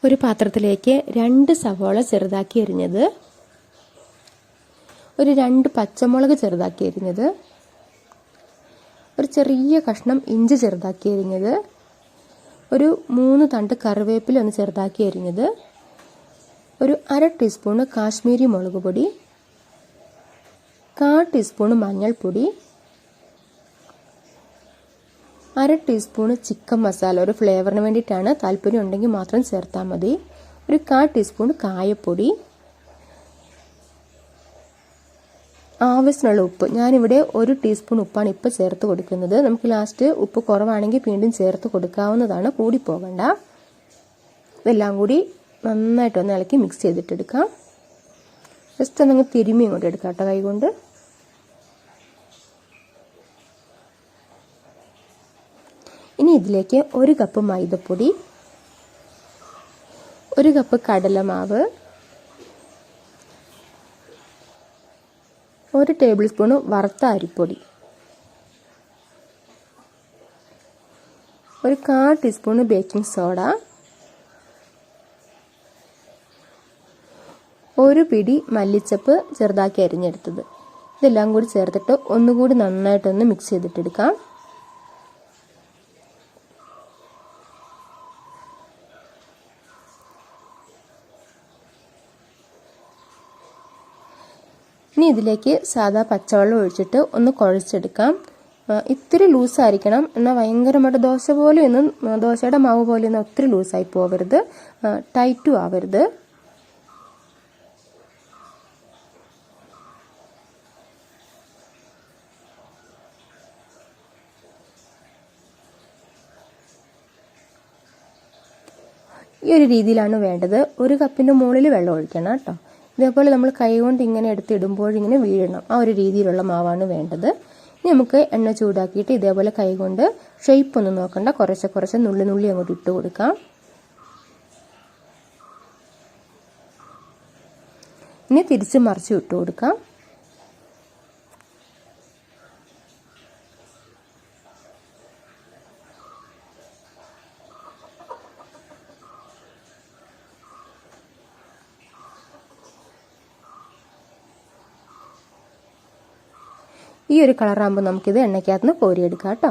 ഒരു പാത്രത്തിലേക്ക് 2 സവോള ചെറുതാക്കി അരിഞ്ഞത്, ഒരു 2 പച്ചമുളക് ചെറുതാക്കി അരിഞ്ഞത്, ഒരു ചെറിയ കഷ്ണം ഇഞ്ചി ചെറുതാക്കി അരിഞ്ഞത്, ഒരു 3 തണ്ട് കറിവേപ്പില ഒന്ന് ചെറുതാക്കി അരിഞ്ഞത്, ഒരു 1/2 ടീസ്പൂൺ കാശ്മീരി മുളക് പൊടി, 1/4 ടീസ്പൂൺ മഞ്ഞൾപ്പൊടി, 1/2 ടീസ്പൂൺ ചിക്കൻ മസാല, ഒരു ഫ്ലേവറിന് വേണ്ടിയിട്ടാണ്, താല്പര്യം ഉണ്ടെങ്കിൽ മാത്രം ചേർത്താൽ മതി, ഒരു 1/4 ടീസ്പൂൺ കായപ്പൊടി, ആവശ്യത്തിനുള്ള ഉപ്പ്. ഞാനിവിടെ 1 ടീസ്പൂൺ ഉപ്പാണ് ഇപ്പോൾ ചേർത്ത് കൊടുക്കുന്നത്. നമുക്ക് ലാസ്റ്റ് ഉപ്പ് കുറവാണെങ്കിൽ വീണ്ടും ചേർത്ത് കൊടുക്കാവുന്നതാണ്, കൂടി പോകണ്ട. ഇതെല്ലാം കൂടി നന്നായിട്ടൊന്ന് ഇളക്കി മിക്സ് ചെയ്തിട്ടെടുക്കാം. ജസ്റ്റ് ഒന്നങ്ങ് തിരുമ്മി ഇങ്ങോട്ട് എടുക്കാം കേട്ടോ കൈ കൊണ്ട്. ഇനി ഇതിലേക്ക് 1 കപ്പ് മൈദപ്പൊടി, 1 കപ്പ് കടലമാവ്, 1 ടേബിൾ സ്പൂൺ വറുത്ത അരിപ്പൊടി, ഒരു 1/4 ടീസ്പൂൺ ബേക്കിംഗ് സോഡ, 1 പിടി മല്ലിച്ചപ്പ് ചെറുതാക്കി അരിഞ്ഞെടുത്തത്. ഇതെല്ലാം കൂടി ചേർത്തിട്ട് ഒന്നുകൂടി നന്നായിട്ടൊന്ന് മിക്സ് ചെയ്തിട്ടെടുക്കാം. ഇനി ഇതിലേക്ക് സാധാ പച്ചവെള്ളം ഒഴിച്ചിട്ട് ഒന്ന് കുഴച്ചെടുക്കാം. ഇത്തിരി ലൂസായിരിക്കണം, എന്നാൽ ഭയങ്കരമായിട്ട് ദോശയുടെ മാവ് പോലെയൊന്നും ഒത്തിരി ലൂസായി പോകരുത്, ടൈറ്റും ആവരുത്. ഈ ഒരു രീതിയിലാണ് വേണ്ടത്. 1 കപ്പിൻ്റെ മുകളിൽ വെള്ളം ഒഴിക്കണം കേട്ടോ. ഇതേപോലെ നമ്മൾ കൈ കൊണ്ട് ഇങ്ങനെ എടുത്തിടുമ്പോൾ ഇങ്ങനെ വീഴണം, ആ ഒരു രീതിയിലുള്ള മാവാണ് വേണ്ടത്. ഇനി നമുക്ക് എണ്ണ ചൂടാക്കിയിട്ട് ഇതേപോലെ കൈ കൊണ്ട് ഷേപ്പ് ഒന്നും നോക്കണ്ട, കുറച്ച് നുള്ളി അങ്ങോട്ട് ഇട്ട് കൊടുക്കാം. ഇനി തിരിച്ച് മറിച്ച് ഇട്ട് കൊടുക്കാം. ഈ ഒരു കളറാകുമ്പോൾ നമുക്കിത് എണ്ണയ്ക്കകത്ത് നിന്ന് കോരിയെടുക്കാം കേട്ടോ.